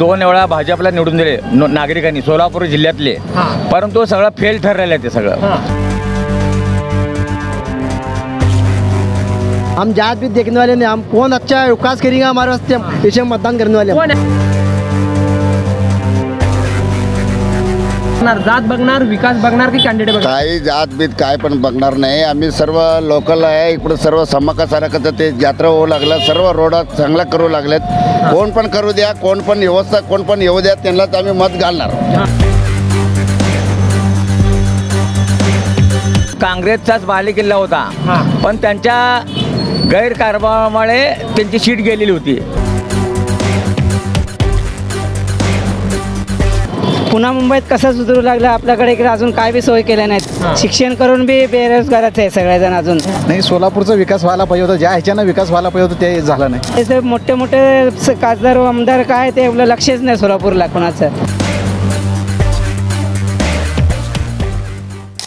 2 वेळा भाजपला निवडून दिले नागरिकांनी सोलापूर जिल्ह्यातले, परंतु सगळं फेल ठरलेलं आहे ते सगळं। हम जात भी देखने वाले नहीं, हम कौन अच्छा विकास करेगा हमारे वास्ते, हम इसे मतदान करने वाले हैं। जात बघणार, विकास बघणार की कॅन्डिडेट बघणार? काही जात बीत काय पण बघणार नाही, आम्ही सर्व लोकल आहे इकडे, सर्व समाकासारखं ते यात्रा होऊ लागलं, सर्व रोड चांगला करू लागलेत, कोण पण करू द्या, कोण पण व्यवस्था कोण पण येऊ द्या, त्यांनाच आम्ही मत घालणार। काँग्रेसचाच बालेकिल्ला होता, पण त्यांच्या गैरकारभारामुळे त्यांची सीट गेलेली होती। पुन्हा मुंबईत कसं सुधारू लागलं, आपल्याकडे इकडे अजून काय बी सोय केल्या नाहीत, शिक्षण करून बी बेरोजगारात आहे सगळेजण अजून। नाही, सोलापूरचा विकास व्हायला पाहिजे होता, ज्या ह्याच्यानं विकास व्हायला पाहिजे होता ते झालं नाही। ते मोठे मोठे खासदार आमदार काय ते आपलं लक्षच नाही सोलापूरला कोणाचं।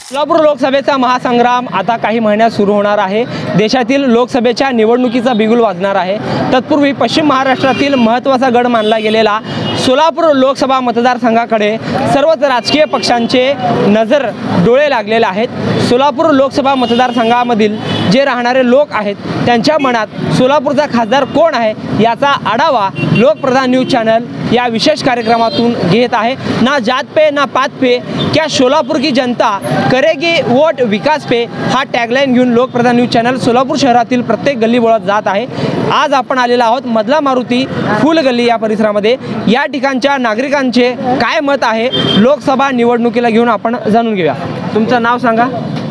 सोलापूर लोकसभेचा महासंग्राम आता काही महिन्यात सुरू होणार आहे। देशातील लोकसभेच्या निवडणुकीचा बिगुल वाजणार आहे। तत्पूर्वी पश्चिम महाराष्ट्रातील महत्त्वाचा गड मानला गेलेला सोलापूर लोकसभा मतदारसंघाकडे सर्वच राजकीय पक्षांचे नजर डोळे लागलेले आहेत। सोलापूर लोकसभा मतदारसंघामधील जे राहणारे लोक आहेत त्यांच्या मनात सोलापूरचा खासदार कोण आहे याचा आढावा लोकप्रधान न्यूज चॅनल या विशेष कार्यक्रमातून घेत आहे। ना जात पे ना पात पे, क्या सोलापूर की जनता करेगी वोट विकास पे हा टॅगलाईन घेऊन लोकप्रधान न्यूज चॅनल सोलापूर शहरातील प्रत्येक गल्लीबोळात जात आहे। आज आपण आलेलो आहोत मधला मारुती फुल गल्ली या परिसरामध्ये। या ठिकाणच्या नागरिकांचे काय मत आहे लोकसभा निवडणुकीला घेऊन आपण जाणून घेऊया। तुमचं नाव सांगा?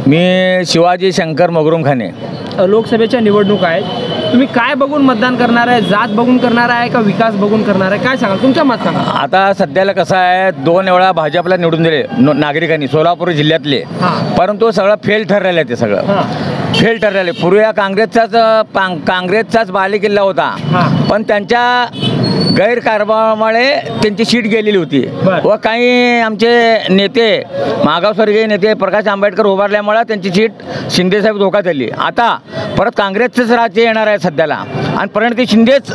मी शिवाजी शंकर मगरुमखाने। लोकसभेच्या निवडणूक आहेत, तुम्ही काय बघून मतदान करणार आहे? जात बघून करणार आहे का विकास बघून करणार आहे? काय सांगाल, तुमचं मत सांगा। आता सध्याला कसं आहे, 2 वेळा भाजपला निवडून दिले नागरिकांनी सोलापूर जिल्ह्यातले, परंतु सगळं फेल ठरलेलं आहे ते सगळं फेल ठरलेले। पूर्वी काँग्रेसचाच बालेकिल्ला होता, पण त्यांच्या गैरकारभारामुळे त्यांची सीट गेलेली होती व काही आमचे नेते मागासवर्गीय नेते प्रकाश आंबेडकर उभारल्यामुळे त्यांची सीट शिंदेसाहेब धोका दिली। आता परत काँग्रेसचंच राज्य येणार आहे सध्याला आणि प्रणिती शिंदेच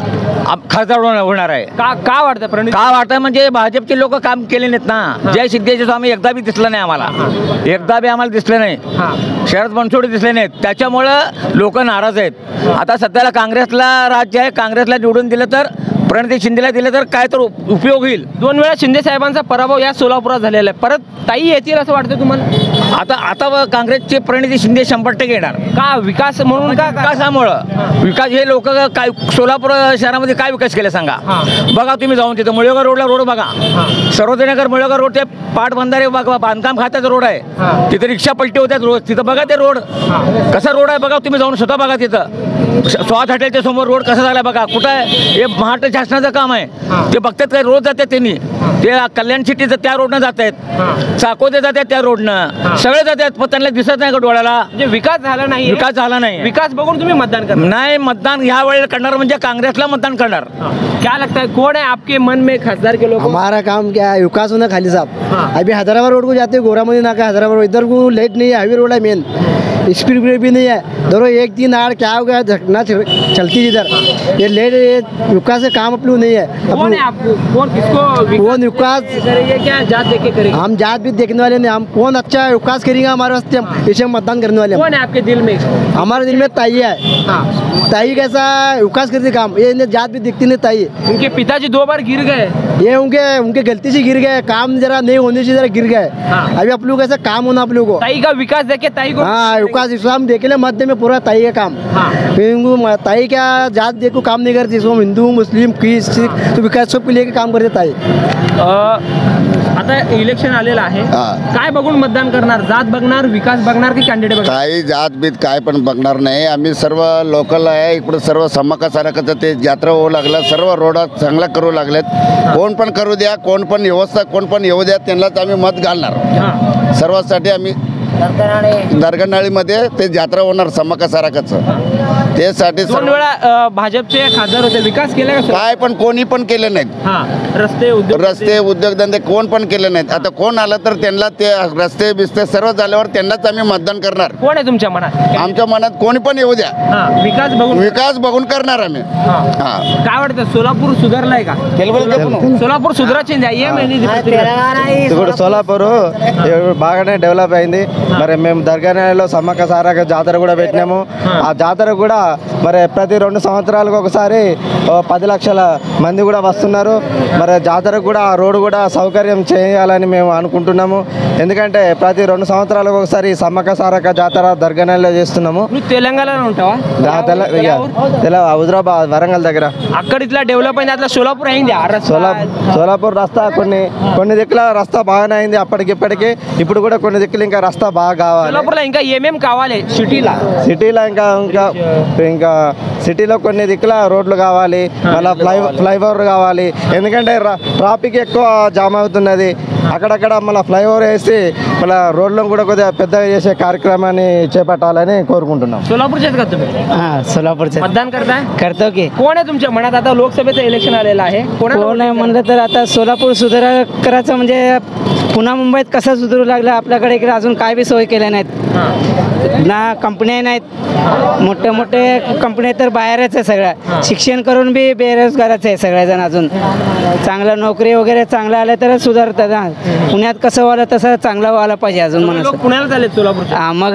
खासदार होणार आहे। का वाटतं प्रणिती? का वाटतं म्हणजे भाजपचे लोक काम केले नाहीत ना। जय शिंदेचे स्वामी एकदा बी दिसलं नाही आम्हाला, एकदा बी आम्हाला दिसलं नाही, शरद बनसोडे दिसले नाहीत, त्याच्यामुळं लोक नाराज आहेत। आता सध्याला काँग्रेसला राज्य आहे, काँग्रेसला निवडून दिलं तर प्रणिती शिंदेला दिलं तर काय तर उपयोग होईल। 2 वेळा शिंदे साहेबांचा पराभव या सोलापुरात झालेला आहे, परत ताई येतील असं वाटतं तुम्हाला? आता काँग्रेसचे प्रणिती शिंदे 100% येणार। का विकास म्हणून? का विकासामुळं? विकास हे लोक काय सोलापूर शहरामध्ये काय विकास केला सांगा? बघा तुम्ही जाऊन तिथं मुळेगाव रोडला रोड बघा, सर्वजनगर मुळेगाव रोड ते पाटबंधारे बांधकाम खात्याचा रोड आहे, तिथे रिक्षा पलटी होत्यात रोज, तिथं बघा ते रोड कसा रोड आहे बघा, तुम्ही जाऊन स्वतः बघा तिथं स्वाद हॉटेलच्या समोर रोड कसा झाला बघा, कुठं आहे हे महाराष्ट्र शासनाचं काम आहे, ते बघतात काय रोज जातात त्यांनी, ते कल्याण सिटीचं त्या रोडनं जात आहेत, चाकोते जातात त्या रोडनं, सगळे जातात, पण त्यांना दिसत नाही का डोळ्याला विकास झाला नाही? विकास झाला नाही, विकास बघून तुम्ही मतदान करणार नाही? मतदान ह्या वेळेला करणार म्हणजे काँग्रेसला मतदान करणार। क्या लगता है कौन है आपके मन में खासदार के लोग? हमारा काम क्या है, विकास होना खाली साहब। अभी हैदराबाद रोड को जाते गोरामदी नाका हैदराबाद, इधर को लाइट नहीं है, हाईवे रोड है मेन, स्पीड ब्रेक भी नहीं है, दोनों 1-3 आड़ क्या हो गया झटना चलती इधर, ये लेट विकास का काम अपने नहीं है। कौन है आपको, कौन किसको कौन विकास करेंगे? क्या जात देख के करेंगे? हम जात भी देखने वाले नहीं, हम कौन अच्छा विकास करेगा हमारे वास्ते, हम इसे मतदान करने वाले। कौन है आपके दिल में? हमारे दिल में ताई है। ताई कैसा विकास करती काम, ये जात भी दिखती नहीं ताई। उनके पिताजी 2 बार गिर गए, ये उनके गलती से गिर गए, काम जरा नहीं होने से जरा गिर गए। अभी आप लोग ऐसा काम होना आप लोगों को, ताई का विकास देखे ताई को। हाँ, विकास इस्लाम देखे ले मध्य में पूरा ताई का काम। फिर ताई क्या जात देखो काम नहीं करती, इसको हिंदू मुस्लिम ख्रिस्त सिख तो विकास सब लेके काम करते ताई। आता इलेक्शन आलेलं आहे, काय बघून मतदान करणार? जात बघणार, विकास बघणार की कॅन्डिडेट बघणार? काही जात बीत काय पण बघणार नाही, आम्ही सर्व लोकल आहे इकडे, सर्व समाकासारखं ते यात्रा होऊ लागलं, सर्व रोड चांगला करू लागलेत, कोण पण करू द्या, कोण पण व्यवस्था कोण पण येऊ द्या, त्यांनाच आम्ही मत घालणार। सर्वांसाठी आम्ही दरगनाळीमध्ये ते जत्रा होणार समका सारकाचं. त्यासाठी 2 वेळा भाजपचे खासदार होते, विकास केला का? काय पण कोणी पण केले नाहीत. रस्ते उद्योगधंदे कोण पण केले नाहीत. आता कोण आलं तर त्यांना ते रस्ते बिस्ते सर्व झाल्यावर त्यांनाच आम्ही मतदान करणार. कोण आहे तुमच्या मनात? आमच्या मनात कोणी पण येऊ द्या, विकास बघून करणार आम्ही. काय वाटतं, सोलापूर सुधारलाय का? सोलापूर సుధరొచ్చింది ఏమైంది ఇప్పుడు సోలాపూర్ బాగానే డెవలప్ అయింది. మరి మేము దర్గాలో సమ్మక్క సారక్క జాతర కూడా పెట్టినాము. ఆ జాతర కూడా మరి ప్రతి 2 సంవత్సరాలకు ఒకసారి 10 లక్షల మంది కూడా వస్తున్నారు. మరి జాతరకు కూడా ఆ రోడ్డు కూడా సౌకర్యం చేయాలని మేము అనుకుంటున్నాము. ఎందుకంటే ప్రతి 2 సంవత్సరాలకు ఒకసారి సమ్మక్క సారక్క జాతర దర్గాలో చేస్తున్నాము. తెలంగాణలో ఉంటావా? హైదరాబాద్ వరంగల్ దగ్గర. అక్కడ ఇట్లా డెవలప్ అయింది, అట్లా సోలాపూర్ అయింది. సోలాపూర్ రస్తా కొన్ని దిక్కుల రస్తా బాగానే అయింది అప్పటికిప్పటికి. ఇప్పుడు కూడా కొన్ని దిక్కులు ఇంకా రస్తా బాగా కావాలి. సోలాపూర్లో ఇంకా ఏమేమి కావాలి? సిటీలో ఇంకా సిటీలో కొన్ని దిక్కుల రోడ్లు కావాలి, మళ్ళీ ఫ్లైఓవర్ కావాలి. ఎందుకంటే ట్రాఫిక్ ఎక్కువ జామ్ అవుతున్నది. అక్కడక్కడ మళ్ళీ ఫ్లైఓవర్ వేసి మళ్ళీ రోడ్లను కూడా కొద్దిగా పెద్దగా చేసే కార్యక్రమాన్ని చేపట్టాలని కోరుకుంటున్నాం. सोलापूर मतदान करतो की. कोण आहे तुमच्या मनात? आता लोकसभेचं इलेक्शन आलेलं आहे, कोण आहे म्हणलं तर आता सोलापूर सुधार करायचं म्हणजे पुन्हा मुंबईत कसं सुधारू लागलं. आपल्याकडे इकडे अजून काय बी सोय केल्या नाहीत ना, कंपन्या नाहीत. मोठे कंपन्या तर बाहेरच आहे सगळ्या. शिक्षण करून बी बेरोजगारच आहे सगळेजण. अजून चांगलं नोकरी वगैरे चांगलं आलं तर सुधारतात. पुण्यात कसं व्हायला तसं चांगलं व्हायला पाहिजे अजून म्हणून. पुण्याला चालेल सोलापूर. मग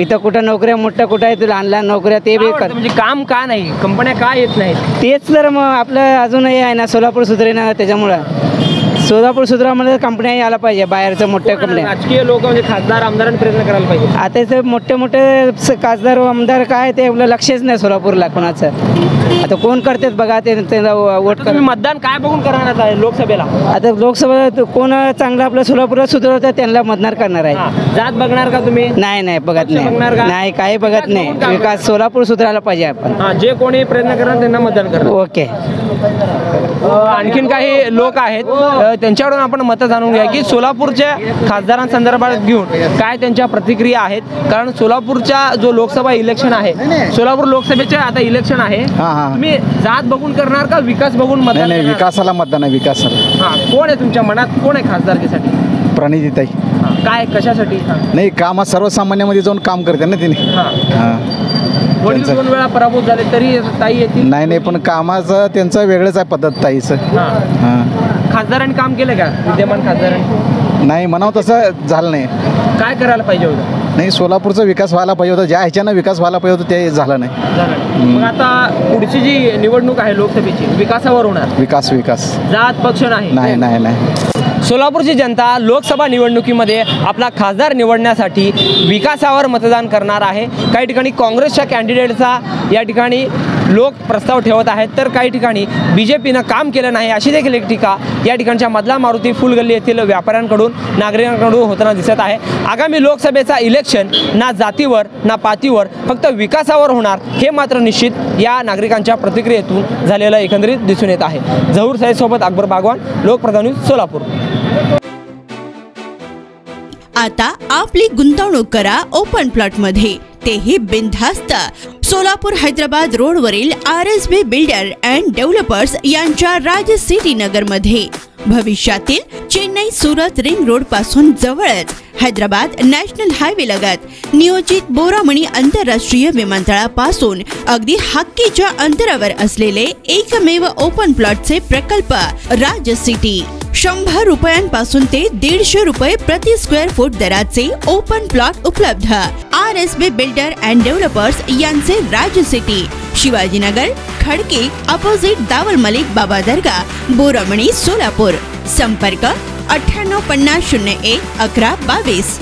इथं कुठं नोकऱ्या मोठ्या कुठं आहेत, लहान नोकऱ्या ते बी म्हणजे काम का नाही, कंपन्या का येत नाहीत? तेच तर मग आपलं अजूनही आहे ना, सोलापूर सुधारेना. त्याच्यामुळं सोलापूर सुधारामध्ये कंपन्या यायला पाहिजे, बाहेरचं मोठ्या कंपन्या. राजकीय लोक म्हणजे खासदार आमदारांनी प्रयत्न करायला पाहिजे. आता ते मोठे खासदार आमदार काय ते आपलं लक्षच नाही सोलापूरला कोणाचं. आता कोण करतात बघा, ते वोट कर. मतदान काय बघून करणार आहे लोकसभेला? आता लोकसभा कोण चांगलं आपलं सोलापूरला सुधारवतात त्यांना मतदान करणार आहे. जात बघणार का तुम्ही? नाही बघत नाही, काही बघत नाही. विकास सोलापूर सुधारायला पाहिजे आपण. जे कोणी प्रयत्न करणार त्यांना मतदान करणार. ओके. आणखीन काही लोक आहेत, त्यांच्याकडून आपण मतं जाणून घ्या की सोलापूरच्या खासदारांसंदर्भात घेऊन काय त्यांच्या प्रतिक्रिया आहेत. कारण सोलापूरच्या जो लोकसभा इलेक्शन आहे, सोलापूर लोकसभेचे आता इलेक्शन आहे, तुम्ही जात बघून करणार का विकास बघून मतदान? नाही, विकासाला मतदान आहे, विकासाला. कोण आहे तुमच्या मनात, कोण आहे खासदारकीसाठी? प्रणितीताई. काय कशासाठी? नाही, कामात सर्वसामान्यामध्ये जाऊन काम करते ना तिने. वडील 2 वेळा पराभूत झाले तरी ताई येतील? नाही, पण कामाचं त्यांचं वेगळंच आहे पद्धत ताईचं. खासदारांनी काम केलं का, विद्यमान खासदारांनी? नाही, म्हणावं तसं झालं नाही. काय करायला पाहिजे होतं? नाही, सोलापूरचा विकास व्हायला पाहिजे होता, ज्या ह्याच्यानं विकास व्हायला पाहिजे होतं ते झालं नाही. मग आता पुढची जी निवडणूक आहे लोकसभेची, विकासावर होणार. विकास जात पक्ष नाही. सोलापूरची जनता लोकसभा निवडणुकीमध्ये आपला खासदार निवडण्यासाठी विकासावर मतदान करणार आहे. काही ठिकाणी काँग्रेसच्या कॅन्डिडेटचा या ठिकाणी लोक प्रस्ताव ठेवत आहेत, तर काही ठिकाणी BJPनं काम केलं नाही अशी देखील एक टीका या ठिकाणच्या मधला मारुती फुलगल्ली येथील व्यापाऱ्यांकडून नागरिकांकडून होताना दिसत आहे. आगामी लोकसभेचा इलेक्शन ना जातीवर ना पातीवर फक्त विकासावर होणार हे मात्र निश्चित या नागरिकांच्या प्रतिक्रियेतून झालेलं एकंदरीत दिसून येत आहे. झहूर सईद सोबत अकबर बागवान, लोकप्रधान न्यूज, सोलापूर. आता आपली गुंतवणूक करा ओपन प्लॉट मध्ये, तेही बिनधास्त. सोलापूर हैदराबाद रोडवरील RSB बिल्डर अँड डेव्हलपर्स यांच्या राज सिटी नगर मध्ये. भविष्यातील चेन्नई सुरत रिंग रोड पासून जवळच हैदराबाद नॅशनल हायवे लगत नियोजित बोरामणी आंतरराष्ट्रीय विमानतळापासून अगदी हक्कीच्या अंतरावर असलेले एकमेव ओपन प्लॉटचे प्रकल्प राज सिटी. 100 रुपयांपासून ते 150 रुपये प्रति स्क्वेअर फूट दराचे ओपन प्लॉट उपलब्ध. RSB बिल्डर अँड डेव्हलपर्स यांचे राज सिटी, शिवाजीनगर, खडकी, अपोजिट दावल मलिक बाबा दर्गा, बोरामणी, सोलापूर. संपर्क 9850011122.